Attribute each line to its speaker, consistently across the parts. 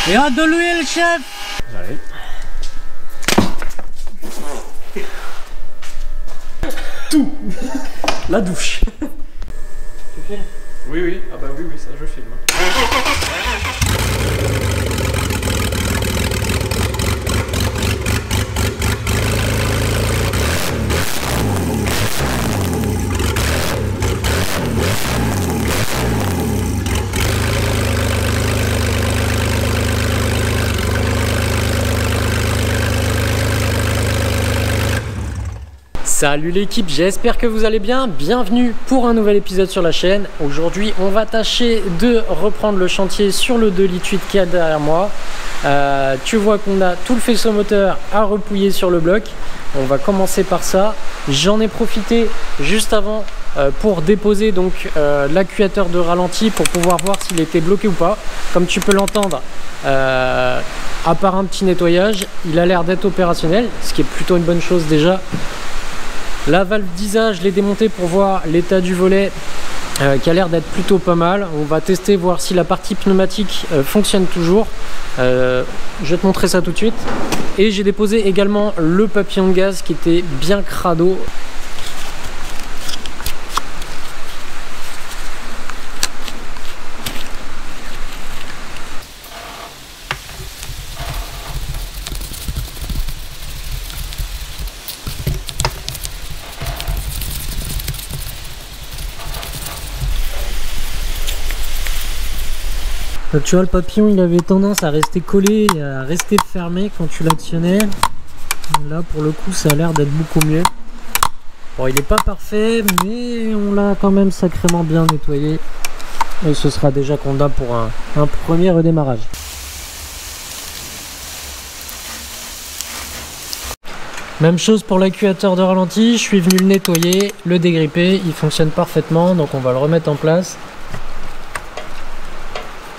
Speaker 1: Et hâte de l'huile, chef.
Speaker 2: J'arrive.
Speaker 1: Tout. La douche. Tu filmes?
Speaker 2: Oui, oui. Ah bah oui, oui, ça je filme.
Speaker 1: Salut l'équipe, j'espère que vous allez bien. Bienvenue pour un nouvel épisode sur la chaîne. Aujourd'hui, on va tâcher de reprendre le chantier sur le 2,8 litres qu'il y a derrière moi. Tu vois qu'on a tout le faisceau moteur à repouiller sur le bloc. On va commencer par ça. J'en ai profité juste avant pour déposer donc l'actuateur de ralenti pour pouvoir voir s'il était bloqué ou pas. Comme tu peux l'entendre, à part un petit nettoyage, il a l'air d'être opérationnel, ce qui est plutôt une bonne chose déjà. La valve d'ISA, je l'ai démontée pour voir l'état du volet qui a l'air d'être plutôt pas mal. On va tester, voir si la partie pneumatique fonctionne toujours. Je vais te montrer ça tout de suite. Et j'ai déposé également le papillon de gaz qui était bien crado. Donc, tu vois, le papillon il avait tendance à rester collé et à rester fermé quand tu l'actionnais. Là pour le coup ça a l'air d'être beaucoup mieux. Bon, il n'est pas parfait mais on l'a quand même sacrément bien nettoyé. Et ce sera déjà condamnable pour un premier redémarrage. Même chose pour l'actuateur de ralenti, je suis venu le nettoyer, le dégripper, il fonctionne parfaitement donc on va le remettre en place.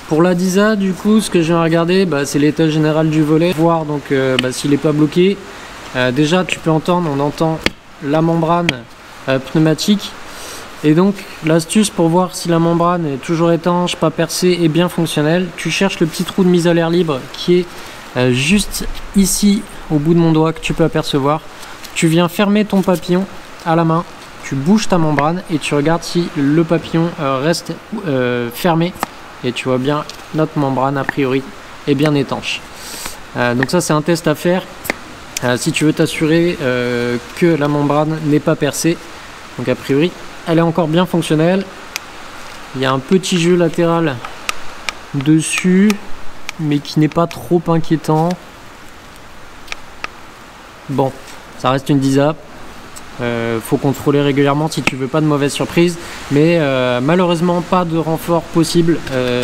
Speaker 1: Pour la DISA, du coup, ce que je viens regarder, c'est l'état général du volet, voir donc s'il n'est pas bloqué. Déjà, tu peux entendre, on entend la membrane pneumatique. Et donc, l'astuce pour voir si la membrane est toujours étanche, pas percée et bien fonctionnelle, tu cherches le petit trou de mise à l'air libre qui est juste ici, au bout de mon doigt, que tu peux apercevoir. Tu viens fermer ton papillon à la main, tu bouges ta membrane et tu regardes si le papillon reste fermé. Et tu vois bien, notre membrane a priori est bien étanche. Donc ça c'est un test à faire si tu veux t'assurer que la membrane n'est pas percée. Donc a priori elle est encore bien fonctionnelle. Il y a un petit jeu latéral dessus mais qui n'est pas trop inquiétant. Bon, ça reste une DISA. Faut contrôler régulièrement si tu veux pas de mauvaise surprise, mais malheureusement pas de renfort possible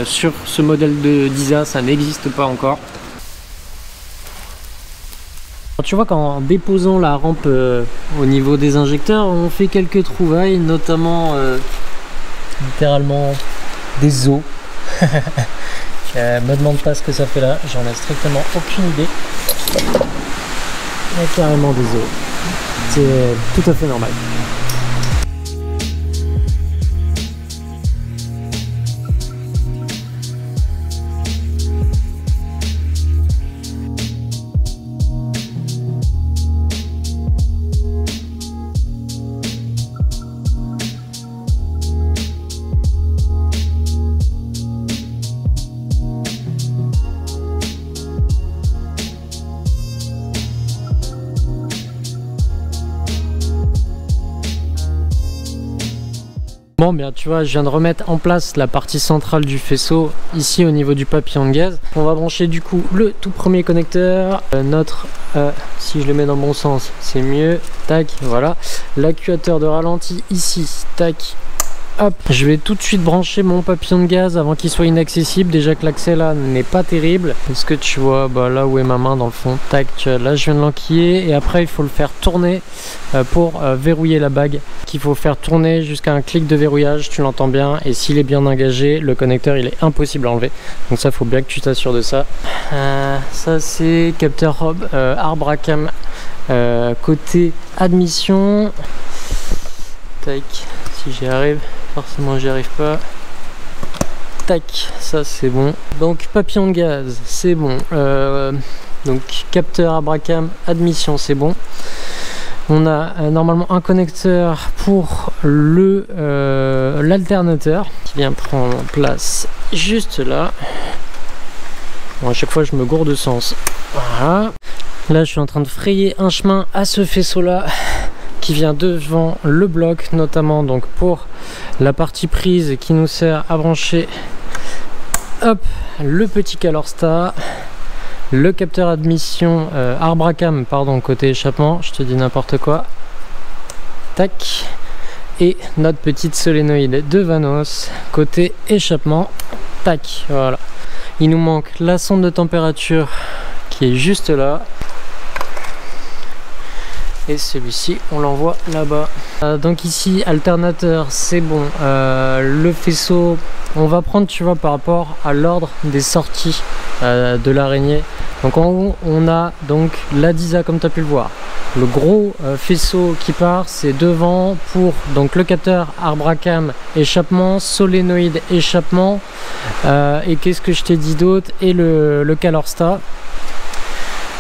Speaker 1: sur ce modèle de DISA, ça n'existe pas encore. Tu vois qu'en déposant la rampe au niveau des injecteurs, on fait quelques trouvailles, notamment littéralement des os. Me demande pas ce que ça fait là, j'en ai strictement aucune idée. Il y a carrément des os. C'est tout à fait normal. Bon, bien tu vois, je viens de remettre en place la partie centrale du faisceau ici au niveau du papillon de gaz. On va brancher du coup le tout premier connecteur, si je le mets dans le bon sens c'est mieux, tac, voilà, l'actuateur de ralenti ici, tac, hop. Je vais tout de suite brancher mon papillon de gaz avant qu'il soit inaccessible, déjà que l'accès là n'est pas terrible. Est-ce que tu vois là où est ma main dans le fond, tac, là je viens de l'enquiller et après il faut le faire tourner pour verrouiller la bague, qu'il faut faire tourner jusqu'à un clic de verrouillage, tu l'entends bien, et s'il est bien engagé, le connecteur il est impossible à enlever, donc ça faut bien que tu t'assures de ça. Ça c'est capteur Rob arbre à cam côté admission, tac, si j'y arrive, forcément j'y arrive pas. tac, ça c'est bon. Donc papillon de gaz, c'est bon. Donc capteur Abracam, admission, c'est bon. On a normalement un connecteur pour l'alternateur qui vient prendre place juste là. Bon, à chaque fois je me gourde de sens. Voilà. Là je suis en train de frayer un chemin à ce faisceau là qui vient devant le bloc, notamment donc pour la partie prise qui nous sert à brancher hop, le petit Calorstar, le capteur admission Abracam, pardon, côté échappement, je te dis n'importe quoi, tac, et notre petite solénoïde de Vanos côté échappement, tac, voilà. Il nous manque la sonde de température qui est juste là, et celui-ci on l'envoie là-bas. Donc ici alternateur c'est bon, le faisceau on va prendre, tu vois, par rapport à l'ordre des sorties de l'araignée. Donc en haut on a donc la DISA comme tu as pu le voir, le gros faisceau qui part c'est devant pour donc le capteur Abracam échappement, solénoïde échappement, et qu'est-ce que je t'ai dit d'autre, et le Calorstar.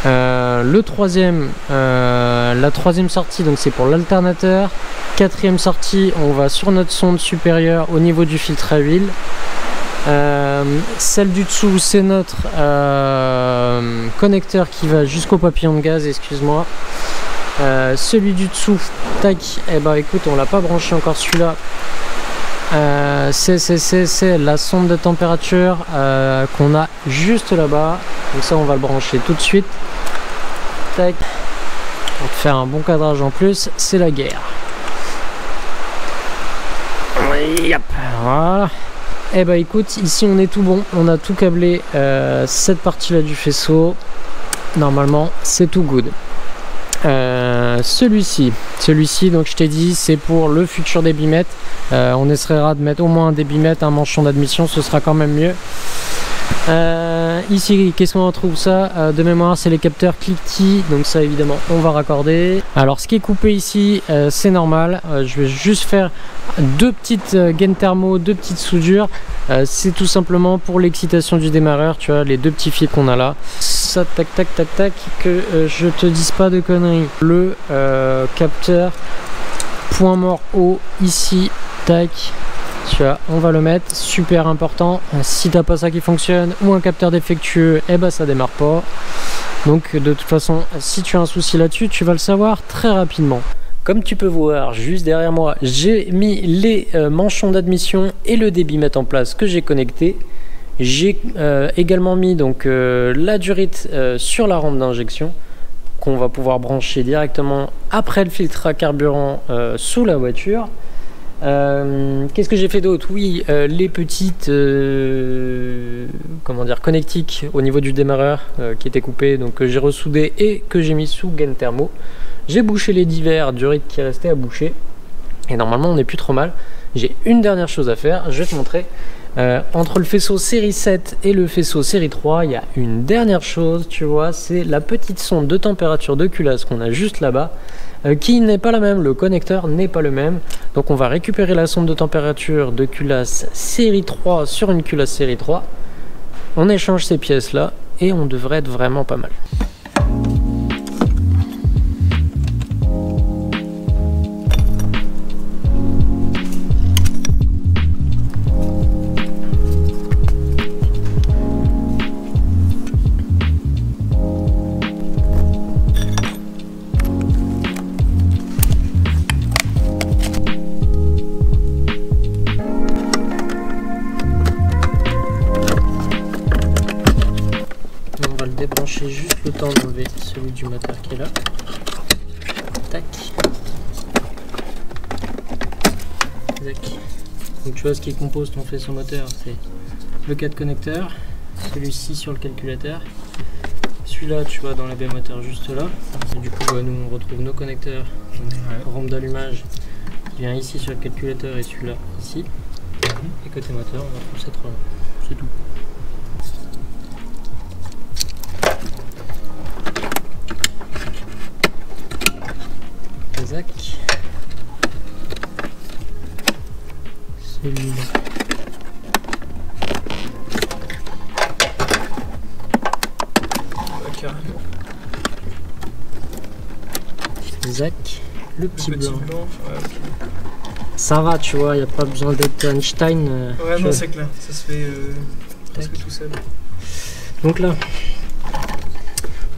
Speaker 1: La troisième sortie donc c'est pour l'alternateur. Quatrième sortie, on va sur notre sonde supérieure au niveau du filtre à huile. Celle du dessous c'est notre connecteur qui va jusqu'au papillon de gaz, excuse-moi. Celui du dessous, tac, et bah écoute, on l'a pas branché encore celui-là. C'est la sonde de température qu'on a juste là-bas. Donc ça on va le brancher tout de suite. Tac. Pour faire un bon cadrage en plus, c'est la guerre. Yep. Voilà. Et bah écoute, ici on est tout bon. On a tout câblé cette partie-là du faisceau. Normalement c'est tout good. Celui-ci donc je t'ai dit c'est pour le futur débitmètre. On essaiera de mettre au moins un débitmètre, un manchon d'admission, ce sera quand même mieux. Ici qu'est-ce qu'on retrouve ça, de mémoire c'est les capteurs Click-T, donc ça évidemment on va raccorder. Alors ce qui est coupé ici c'est normal, je vais juste faire deux petites gaines thermo, deux petites soudures, c'est tout simplement pour l'excitation du démarreur, tu vois, les deux petits fils qu'on a là. Ça tac tac tac tac, que je te dise pas de conneries. Le capteur point mort haut ici, tac, tu vois, on va le mettre, super important. Si t'as pas ça qui fonctionne ou un capteur défectueux, et bah ça démarre pas. Donc de toute façon si tu as un souci là-dessus, tu vas le savoir très rapidement. Comme tu peux voir juste derrière moi, j'ai mis les manchons d'admission et le débitmètre en place que j'ai connecté. J'ai également mis donc la durite sur la rampe d'injection qu'on va pouvoir brancher directement après le filtre à carburant sous la voiture. Qu'est-ce que j'ai fait d'autre? Oui, les petites comment dire, connectiques au niveau du démarreur qui étaient coupées, donc que j'ai ressoudé et que j'ai mis sous gaine thermo. J'ai bouché les divers durite qui restait à boucher et normalement on n'est plus trop mal. J'ai une dernière chose à faire, je vais te montrer. Entre le faisceau série 7 et le faisceau série 3, il y a une dernière chose, tu vois, c'est la petite sonde de température de culasse qu'on a juste là-bas, qui n'est pas la même, le connecteur n'est pas le même. Donc on va récupérer la sonde de température de culasse série 3 sur une culasse série 3. On échange ces pièces là et on devrait être vraiment pas mal. Débrancher juste le temps d'enlever celui du moteur qui est là. Tac. Zac. Donc tu vois ce qui compose ton faisceau moteur, c'est le 4 connecteurs, celui-ci sur le calculateur, celui-là tu vois dans la baie moteur juste là, et du coup bah, nous on retrouve nos connecteurs, donc rampe d'allumage qui vient ici sur le calculateur et celui-là ici, et côté moteur on retrouve cette rampe, c'est tout. Zac. Celui-là.
Speaker 2: carrément.
Speaker 1: Zach, le petit blanc.
Speaker 2: Ouais, ok.
Speaker 1: Ça va, tu vois, il n'y a pas besoin d'être Einstein.
Speaker 2: Ouais, non, c'est clair, ça se fait presque tout seul.
Speaker 1: Donc là,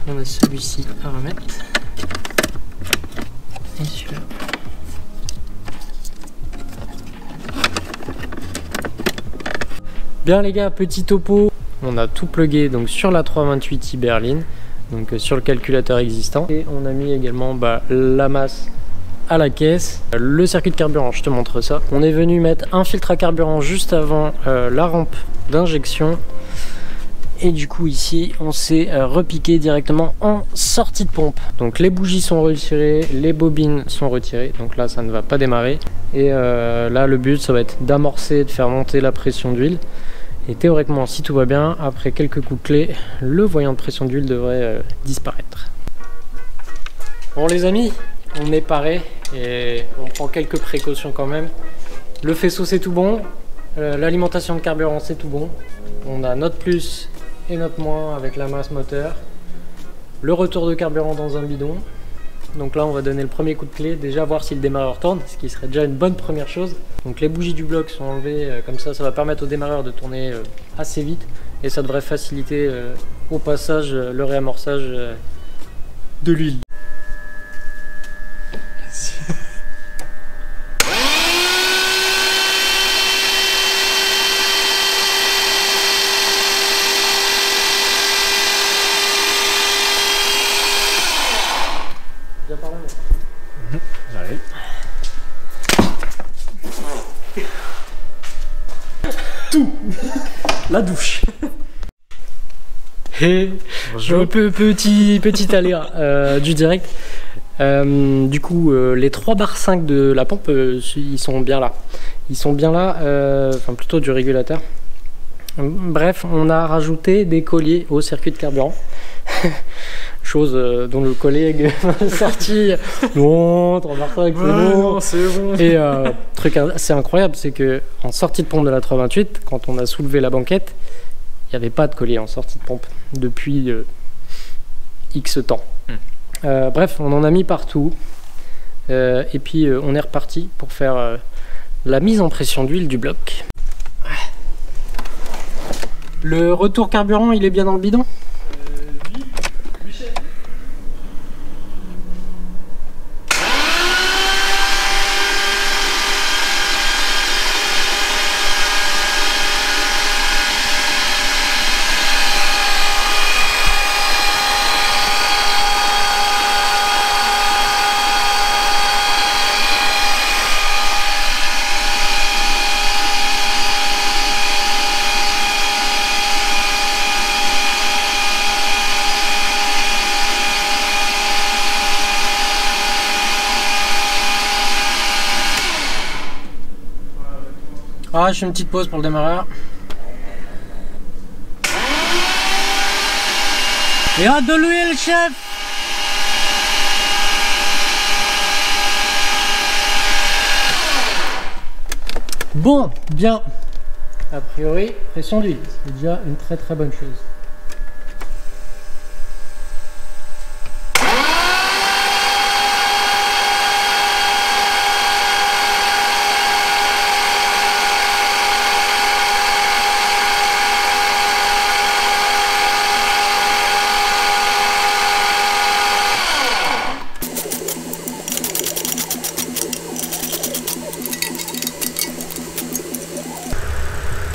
Speaker 1: on a celui-ci à remettre. Et celui-là. Bien les gars, petit topo. On a tout plugué donc sur la 328i berline, donc sur le calculateur existant. Et on a mis également la masse à la caisse, le circuit de carburant, je te montre ça. On est venu mettre un filtre à carburant juste avant la rampe d'injection. Et du coup ici on s'est repiqué directement en sortie de pompe. Donc les bougies sont retirées, les bobines sont retirées, donc là ça ne va pas démarrer. Et là le but ça va être d'amorcer, de faire monter la pression d'huile. Et théoriquement si tout va bien, après quelques coups de clé, le voyant de pression d'huile devrait disparaître. Bon les amis, on est paré et on prend quelques précautions quand même. Le faisceau c'est tout bon, l'alimentation de carburant c'est tout bon. On a notre plus et notre moins avec la masse moteur. Le retour de carburant dans un bidon. Donc là on va donner le premier coup de clé, déjà voir si le démarreur tourne, ce qui serait déjà une bonne première chose. Donc les bougies du bloc sont enlevées, comme ça va permettre au démarreur de tourner assez vite. Et ça devrait faciliter au passage le réamorçage de l'huile.
Speaker 3: J'arrive.
Speaker 1: Tout. La douche. Et petit aléa du direct. Du coup, les 3 bar 5 de la pompe, ils sont bien là. Ils sont bien là, enfin plutôt du régulateur. Bref, on a rajouté des colliers au circuit de carburant. Chose dont le collègue m'a sorti. Non, 3 bar 5, c'est bon.
Speaker 2: C'est bon.
Speaker 1: Et truc assez incroyable, c'est que en sortie de pompe de la 328, quand on a soulevé la banquette, il n'y avait pas de collier en sortie de pompe depuis X temps. Bref, on en a mis partout. Et puis on est reparti pour faire la mise en pression d'huile du bloc. Le retour carburant, il est bien dans le bidon? Ah, je fais une petite pause pour le démarreur. Et hâte de l'huile, chef! Bon, bien. A priori, pression d'huile, c'est déjà une très bonne chose.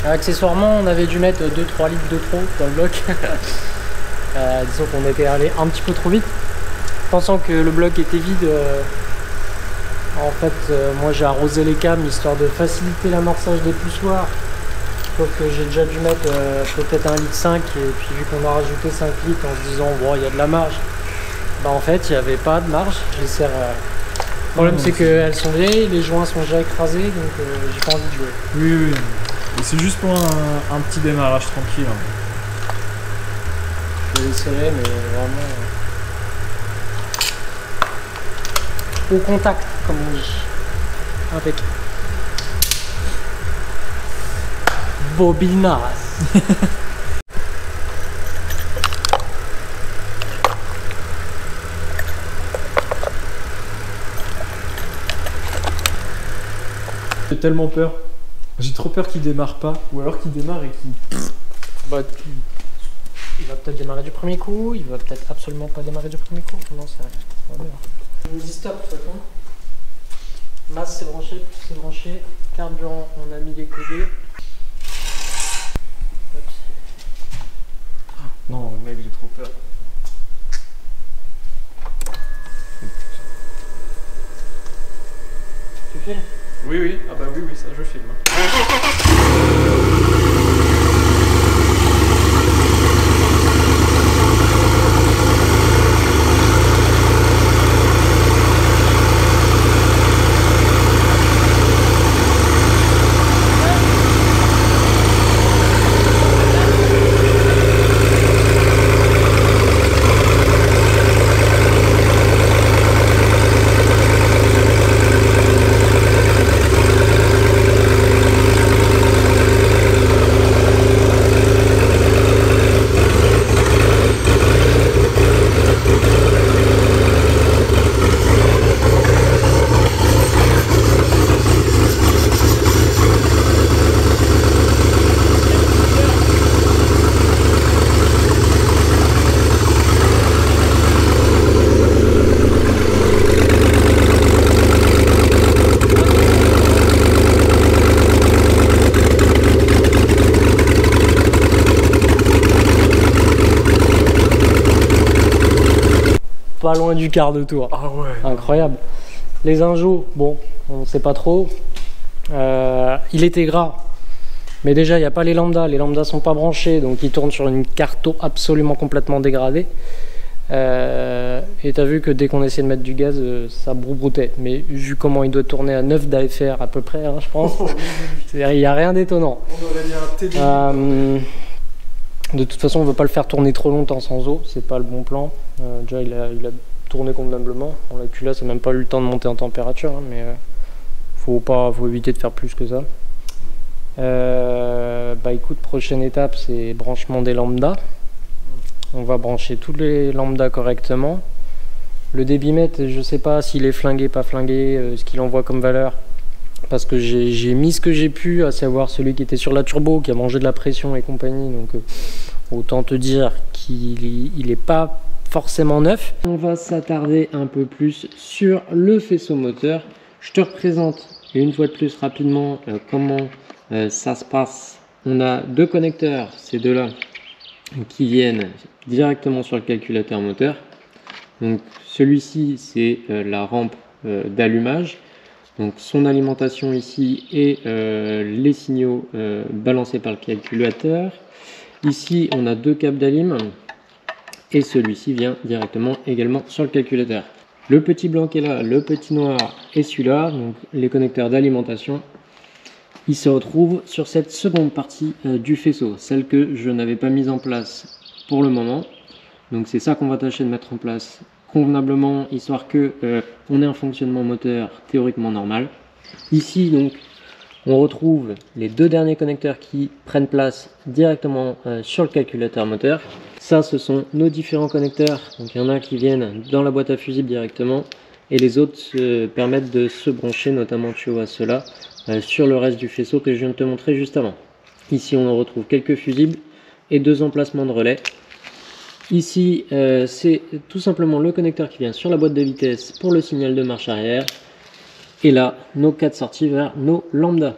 Speaker 1: Accessoirement, on avait dû mettre 2-3 litres de trop dans le bloc. Disons qu'on était allé un petit peu trop vite. Pensant que le bloc était vide, en fait, moi j'ai arrosé les câbles histoire de faciliter l'amorçage des poussoirs. Sauf que j'ai déjà dû mettre peut-être 1,5 litre et puis vu qu'on a rajouté 5 litres en se disant bon, il y a de la marge, bah en fait il n'y avait pas de marge. Je les sers. Le problème c'est qu'elles sont vieilles, les joints sont déjà écrasés, donc j'ai pas envie de jouer.
Speaker 3: Oui, oui. C'est juste pour un petit démarrage tranquille.
Speaker 1: Je vais essayer, mais vraiment au contact, comme on dit. Avec bobinas.
Speaker 3: J'ai tellement peur. J'ai trop peur qu'il démarre pas. Ou alors qu'il démarre et qu'il...
Speaker 1: Bah, il va peut-être démarrer du premier coup, il va peut-être absolument pas démarrer du premier coup. Non, ça va bien. Je me dis stop, de toute façon. Masse c'est branché, plus c'est branché. Carburant, on a mis les côtés.
Speaker 3: Non, mec, j'ai trop peur.
Speaker 1: Tu filmes?
Speaker 3: Oui, oui. Ah bah oui, oui, ça, je filme.
Speaker 1: Pas loin du quart de tour.
Speaker 3: Ah ouais.
Speaker 1: Incroyable. Les injos, bon, on sait pas trop. Il était gras. Mais déjà, il n'y a pas les lambdas. Les lambdas sont pas branchés, donc ils tournent sur une carto absolument complètement dégradée. Et tu as vu que dès qu'on essayait de mettre du gaz, ça broubroutait. Mais vu comment il doit tourner à 9 d'AFR à peu près, hein, je pense, il n'y a rien d'étonnant.
Speaker 2: On aurait dit un TDI.
Speaker 1: De toute façon, on ne veut pas le faire tourner trop longtemps sans eau, c'est pas le bon plan. Déjà, il a tourné convenablement. Bon, la culasse n'a même pas eu le temps de monter en température, hein, mais faut éviter de faire plus que ça. Bah écoute, prochaine étape, c'est branchement des lambdas. On va brancher tous les lambdas correctement. Le débitmètre, je sais pas s'il est flingué, pas flingué, ce qu'il envoie comme valeur. Parce que j'ai mis ce que j'ai pu, à savoir celui qui était sur la turbo, qui a mangé de la pression et compagnie. Donc autant te dire qu'il n'est pas forcément neuf. On va s'attarder un peu plus sur le faisceau moteur. Je te représente une fois de plus rapidement comment ça se passe. On a deux connecteurs, ces deux-là, qui viennent directement sur le calculateur moteur. Donc celui-ci, c'est la rampe d'allumage. Donc son alimentation ici et les signaux balancés par le calculateur. Ici on a deux câbles d'alim et celui-ci vient directement également sur le calculateur. Le petit blanc qui est là, le petit noir et celui-là, donc les connecteurs d'alimentation, ils se retrouvent sur cette seconde partie du faisceau, celle que je n'avais pas mise en place pour le moment. Donc c'est ça qu'on va tâcher de mettre en place convenablement, histoire que on ait un fonctionnement moteur théoriquement normal. Ici donc on retrouve les deux derniers connecteurs qui prennent place directement sur le calculateur moteur. Ça, ce sont nos différents connecteurs. Donc il y en a qui viennent dans la boîte à fusibles directement et les autres permettent de se brancher, notamment tu vois ceux-là, sur le reste du faisceau que je viens de te montrer juste avant. Ici on retrouve quelques fusibles et deux emplacements de relais. Ici, c'est tout simplement le connecteur qui vient sur la boîte de vitesse pour le signal de marche arrière. Et là, nos 4 sorties vers nos lambdas.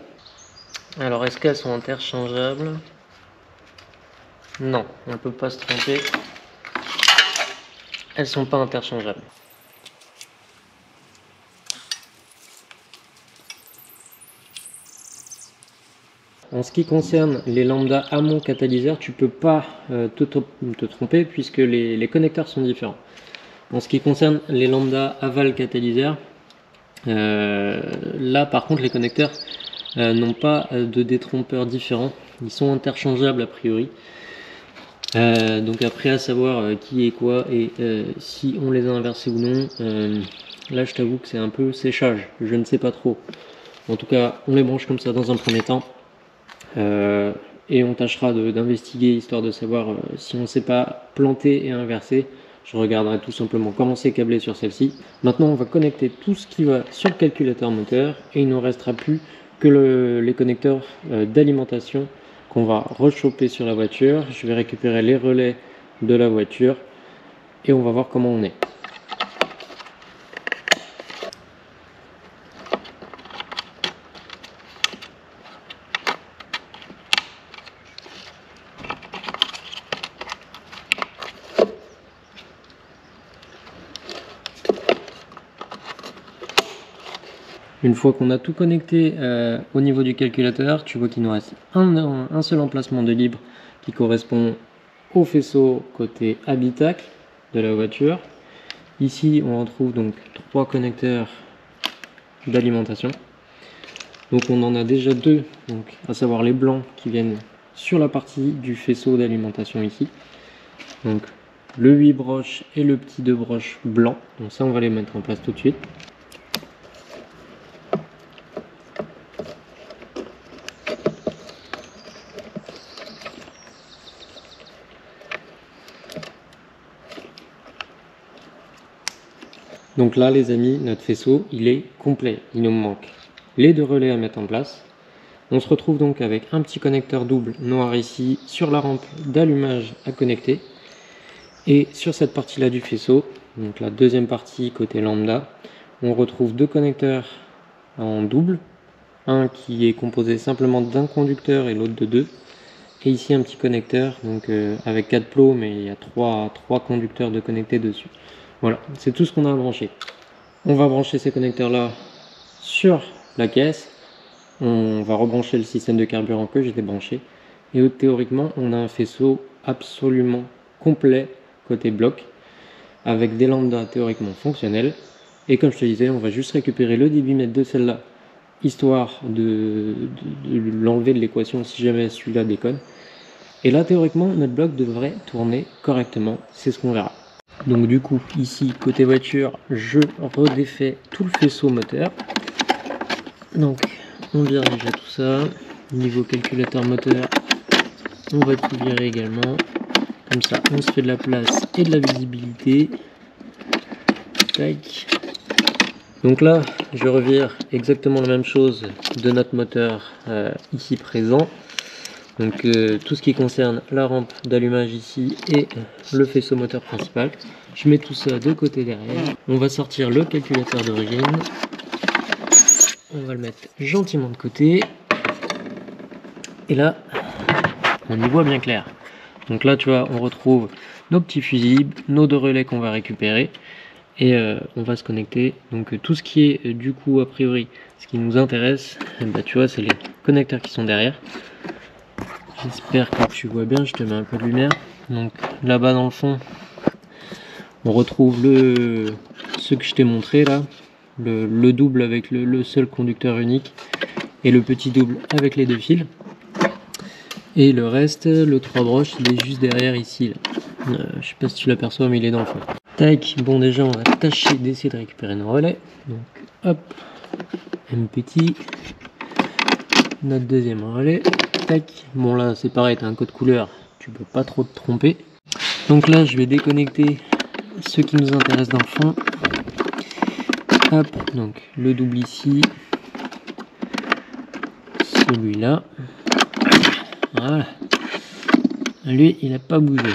Speaker 1: Alors, est-ce qu'elles sont interchangeables? Non, on ne peut pas se tromper. Elles ne sont pas interchangeables. En ce qui concerne les lambdas amont catalyseur, tu peux pas te tromper puisque les connecteurs sont différents. En ce qui concerne les lambdas aval catalyseur, là par contre les connecteurs n'ont pas de détrompeurs différents, ils sont interchangeables a priori. Donc après à savoir qui est quoi et si on les a inversés ou non, là je t'avoue que c'est un peu séchage, je ne sais pas trop. En tout cas on les branche comme ça dans un premier temps. Et on tâchera d'investiguer histoire de savoir si on ne sait pas planter et inverser. Je regarderai tout simplement comment c'est câblé sur celle-ci. Maintenant on va connecter tout ce qui va sur le calculateur moteur et il ne nous restera plus que les connecteurs d'alimentation qu'on va rechoper sur la voiture. Je vais récupérer les relais de la voiture et on va voir comment on est. Une fois qu'on a tout connecté au niveau du calculateur, tu vois qu'il nous reste un seul emplacement de libre qui correspond au faisceau côté habitacle de la voiture. Ici, on retrouve donc 3 connecteurs d'alimentation. Donc on en a déjà 2, donc à savoir les blancs qui viennent sur la partie du faisceau d'alimentation ici. Donc le 8 broches et le petit 2 broches blanc. Donc ça, on va les mettre en place tout de suite. Donc là les amis, notre faisceau il est complet, il nous manque les 2 relais à mettre en place. On se retrouve donc avec un petit connecteur double noir ici sur la rampe d'allumage à connecter. Et sur cette partie là du faisceau, donc la deuxième partie côté lambda, on retrouve 2 connecteurs en double. Un qui est composé simplement d'un conducteur et l'autre de 2. Et ici un petit connecteur donc avec 4 plots, mais il y a 3 conducteurs de connectés dessus. Voilà, c'est tout ce qu'on a à brancher. On va brancher ces connecteurs là sur la caisse. On va rebrancher le système de carburant que j'ai débranché. Et théoriquement, on a un faisceau absolument complet côté bloc, avec des lambdas théoriquement fonctionnels. Et comme je te disais, on va juste récupérer le débitmètre de celle-là, histoire de l'enlever de l'équation si jamais celui-là déconne. Et là, théoriquement, notre bloc devrait tourner correctement. C'est ce qu'on verra. Donc du coup, ici, côté voiture, je redéfais tout le faisceau moteur. Donc, on vire déjà tout ça. Niveau calculateur moteur, on va tout virer également. Comme ça, on se fait de la place et de la visibilité. Tac. Donc là, je revire exactement la même chose de notre moteur ici présent. Donc tout ce qui concerne la rampe d'allumage ici et le faisceau moteur principal. Je mets tout ça de côté derrière. On va sortir le calculateur d'origine. On va le mettre gentiment de côté. Et là, on y voit bien clair. Donc là, tu vois, on retrouve nos petits fusibles, nos 2 relais qu'on va récupérer. Et on va se connecter. Donc tout ce qui est du coup, a priori, ce qui nous intéresse, bah, tu vois, c'est les connecteurs qui sont derrière. J'espère que tu vois bien, je te mets un peu de lumière. Donc là-bas dans le fond, on retrouve ce que je t'ai montré là, le double avec le seul conducteur unique et le petit double avec les 2 fils. Et le reste, le 3 broches, il est juste derrière ici. Là. Je sais pas si tu l'aperçois, mais il est dans le fond. Tac, bon déjà on va tâcher d'essayer de récupérer nos relais. Donc hop, un petit, notre deuxième relais. Tac. Bon là c'est pareil, tu as un code couleur, tu peux pas trop te tromper. Donc là je vais déconnecter ce qui nous intéresse dans le fond. Hop, donc le double ici, celui-là. Voilà. Lui il n'a pas bougé.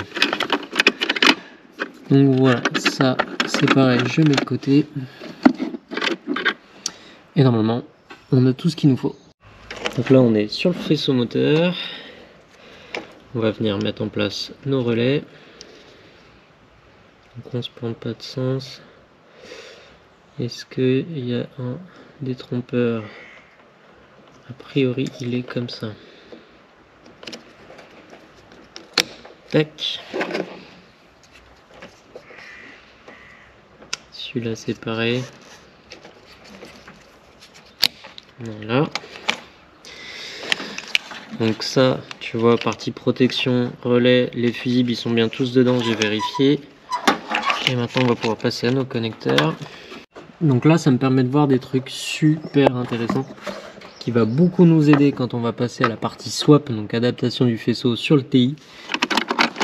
Speaker 1: Donc voilà, ça c'est pareil, je mets de côté. Et normalement on a tout ce qu'il nous faut. Donc là on est sur le faisceau moteur. On va venir mettre en place nos relais. Donc on se plante pas de sens. Est-ce qu'il y a un détrompeur? A priori il est comme ça. Tac. Celui-là c'est pareil. Voilà. Donc ça, tu vois, partie protection, relais, les fusibles, ils sont bien tous dedans, j'ai vérifié. Et maintenant, on va pouvoir passer à nos connecteurs. Donc là, ça me permet de voir des trucs super intéressants qui va beaucoup nous aider quand on va passer à la partie swap, donc adaptation du faisceau sur le TI.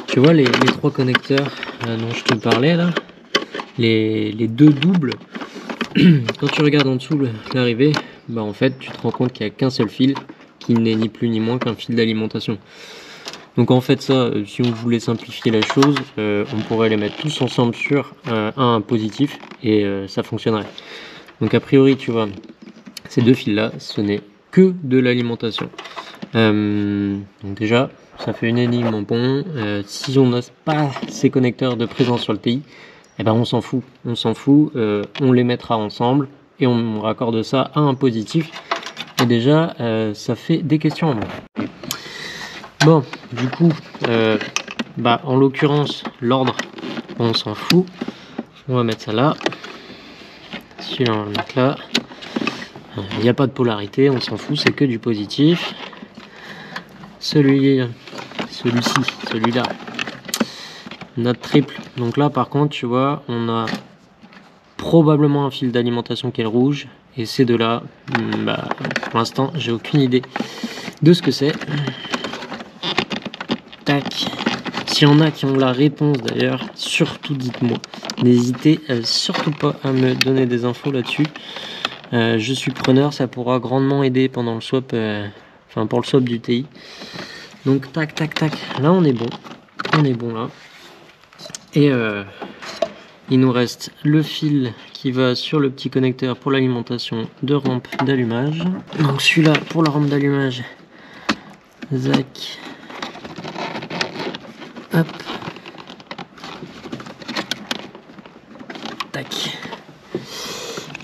Speaker 1: Tu vois, les 3 connecteurs dont je te parlais là, les 2 doubles, quand tu regardes en dessous l'arrivée, bah en fait tu te rends compte qu'il n'y a qu'un seul fil qui n'est ni plus ni moins qu'un fil d'alimentation. Donc en fait ça, si on voulait simplifier la chose, on pourrait les mettre tous ensemble sur un positif et ça fonctionnerait. Donc a priori tu vois, ces deux fils là, ce n'est que de l'alimentation. Donc déjà, ça fait une énigme en bon. Si on n'a pas ces connecteurs de présence sur le TI, eh ben on s'en fout, on les mettra ensemble et on raccorde ça à un positif. Et déjà, ça fait des questions en moins. Bon, du coup, en l'occurrence, l'ordre, on s'en fout. On va mettre ça là. Celui-là, on va le mettre là. Il n'y a pas de polarité, on s'en fout, c'est que du positif. Celui-ci, celui-là, notre triple. Donc là, par contre, tu vois, on a probablement un fil d'alimentation qui est le rouge. Et ces deux-là, pour l'instant, j'ai aucune idée de ce que c'est. Tac. S'il y en a qui ont la réponse d'ailleurs, surtout dites-moi. N'hésitez surtout pas à me donner des infos là-dessus. Je suis preneur, ça pourra grandement aider pendant le swap, pour le swap du TI. Donc tac tac tac, là on est bon là. Et il nous reste le fil qui va sur le petit connecteur pour l'alimentation de rampe d'allumage. Donc celui-là pour la rampe d'allumage, zac, hop, tac.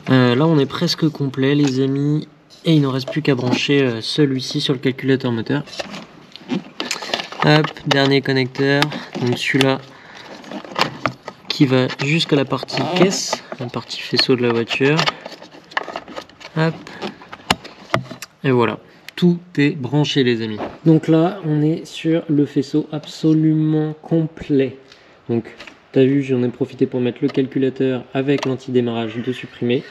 Speaker 1: Là on est presque complet les amis, et il ne reste plus qu'à brancher celui-ci sur le calculateur moteur. Hop, dernier connecteur, donc celui-là qui va jusqu'à la partie caisse, la partie faisceau de la voiture. Hop, et voilà, tout est branché les amis. Donc là on est sur le faisceau absolument complet. Donc tu as vu, j'en ai profité pour mettre le calculateur avec l'anti-démarrage de supprimer.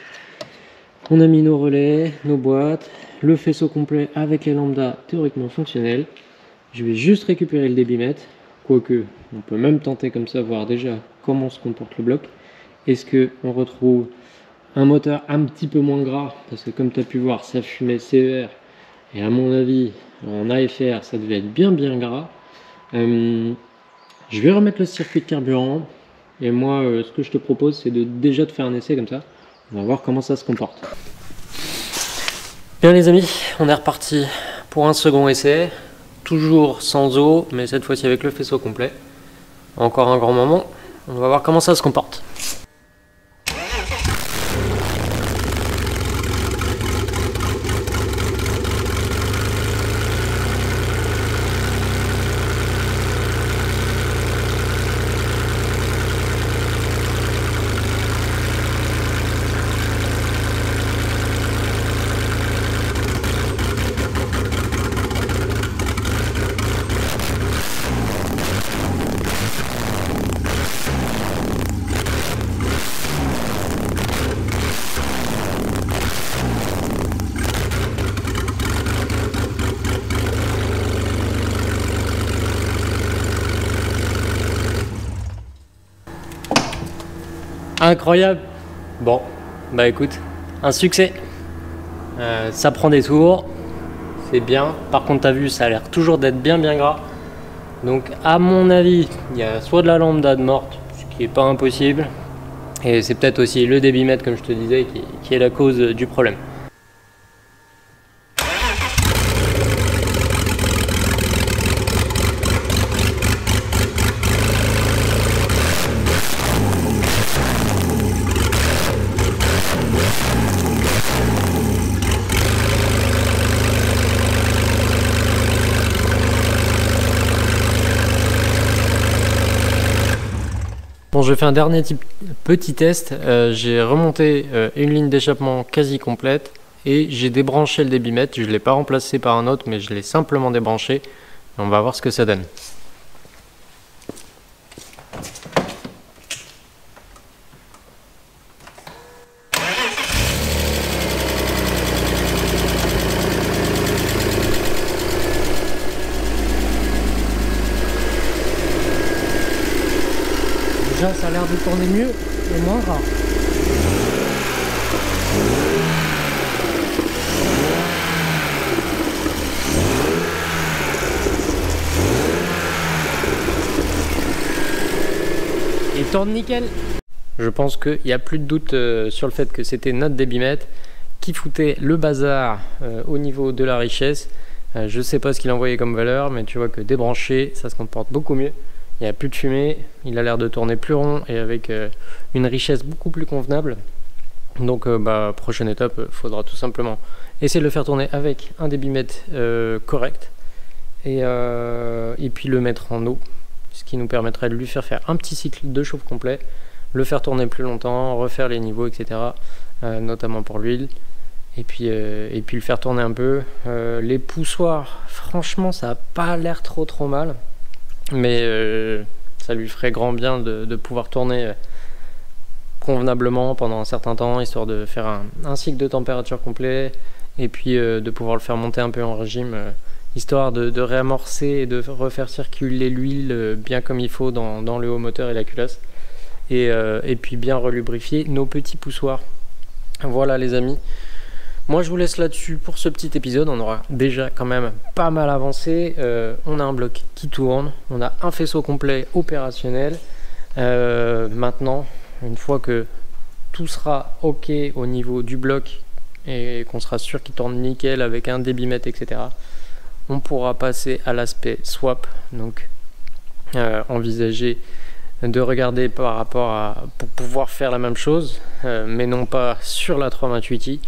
Speaker 1: On a mis nos relais, nos boîtes, le faisceau complet avec les lambdas théoriquement fonctionnels. Je vais juste récupérer le débitmètre, quoique on peut même tenter comme ça, voir déjà comment se comporte le bloc. Est-ce qu'on retrouve un moteur un petit peu moins gras, parce que comme tu as pu voir, ça fumait CER, et à mon avis, en AFR, ça devait être bien gras. Je vais remettre le circuit de carburant, et moi, ce que je te propose, c'est déjà de faire un essai comme ça. On va voir comment ça se comporte. Bien les amis, on est reparti pour un second essai. Toujours sans eau, mais cette fois-ci avec le faisceau complet. Encore un grand moment. On va voir comment ça se comporte. Incroyable. Bon, bah écoute, un succès. Ça prend des tours, c'est bien. Par contre, t'as vu, ça a l'air toujours d'être bien gras. Donc, à mon avis, il y a soit de la lambda de morte, ce qui est pas impossible, et c'est peut-être aussi le débitmètre, comme je te disais, qui est la cause du problème. Bon, je fais un dernier petit test. J'ai remonté une ligne d'échappement quasi complète et j'ai débranché le débitmètre. Je ne l'ai pas remplacé par un autre, mais je l'ai simplement débranché. Et on va voir ce que ça donne. Déjà, ça a l'air de tourner mieux et moins rare. tourne nickel. Je pense qu'il n'y a plus de doute sur le fait que c'était notre débitmètre qui foutait le bazar au niveau de la richesse. Je sais pas ce qu'il envoyait comme valeur, mais tu vois que débranché, ça se comporte beaucoup mieux. Il n'y a plus de fumée, il a l'air de tourner plus rond et avec une richesse beaucoup plus convenable. Donc prochaine étape, il faudra tout simplement essayer de le faire tourner avec un débitmètre correct et puis le mettre en eau, ce qui nous permettrait de lui faire un petit cycle de chauffe complet, le faire tourner plus longtemps, refaire les niveaux, etc. Notamment pour l'huile. Et puis le faire tourner un peu. Les poussoirs, franchement, ça n'a pas l'air trop mal. Mais ça lui ferait grand bien de pouvoir tourner convenablement pendant un certain temps, histoire de faire un cycle de température complet. Et puis de pouvoir le faire monter un peu en régime, histoire de réamorcer et de refaire circuler l'huile bien comme il faut dans le haut moteur et la culasse. Et puis bien relubrifier nos petits poussoirs. Voilà les amis. Moi je vous laisse là-dessus pour ce petit épisode. On aura déjà quand même pas mal avancé. On a un bloc qui tourne, on a un faisceau complet opérationnel. Maintenant, une fois que tout sera ok au niveau du bloc et qu'on sera sûr qu'il tourne nickel avec un débitmètre, etc., on pourra passer à l'aspect swap. Donc envisager de regarder par rapport à pour pouvoir faire la même chose, mais non pas sur la 328i,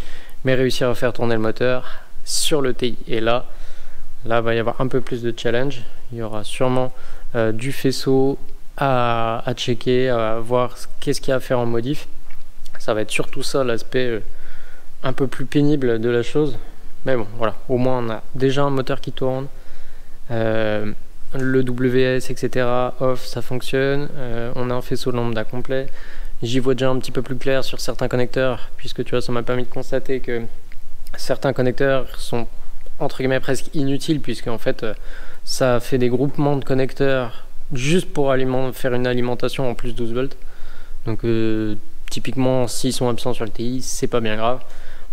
Speaker 1: mais réussir à faire tourner le moteur sur le TI. Et là va y avoir un peu plus de challenge. Il y aura sûrement du faisceau à checker, à voir qu'est-ce qu'il y a à faire en modif. Ça va être surtout ça l'aspect un peu plus pénible de la chose. Mais bon, voilà, au moins on a déjà un moteur qui tourne. Le WS, etc. off, ça fonctionne. On a un faisceau lambda complet. J'y vois déjà un petit peu plus clair sur certains connecteurs, puisque tu vois, ça m'a permis de constater que certains connecteurs sont entre guillemets presque inutiles, puisque en fait ça fait des groupements de connecteurs juste pour faire une alimentation en plus 12 volts. Donc typiquement s'ils sont absents sur le TI, c'est pas bien grave.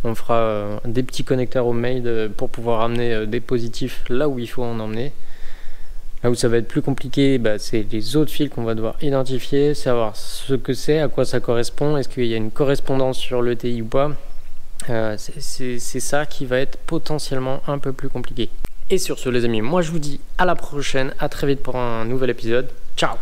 Speaker 1: On fera des petits connecteurs homemade pour pouvoir amener des positifs là où il faut en emmener. Là où ça va être plus compliqué, c'est les autres fils qu'on va devoir identifier, savoir ce que c'est, à quoi ça correspond, est-ce qu'il y a une correspondance sur le TI ou pas. C'est ça qui va être potentiellement un peu plus compliqué. Et sur ce les amis, moi je vous dis à la prochaine, à très vite pour un nouvel épisode. Ciao!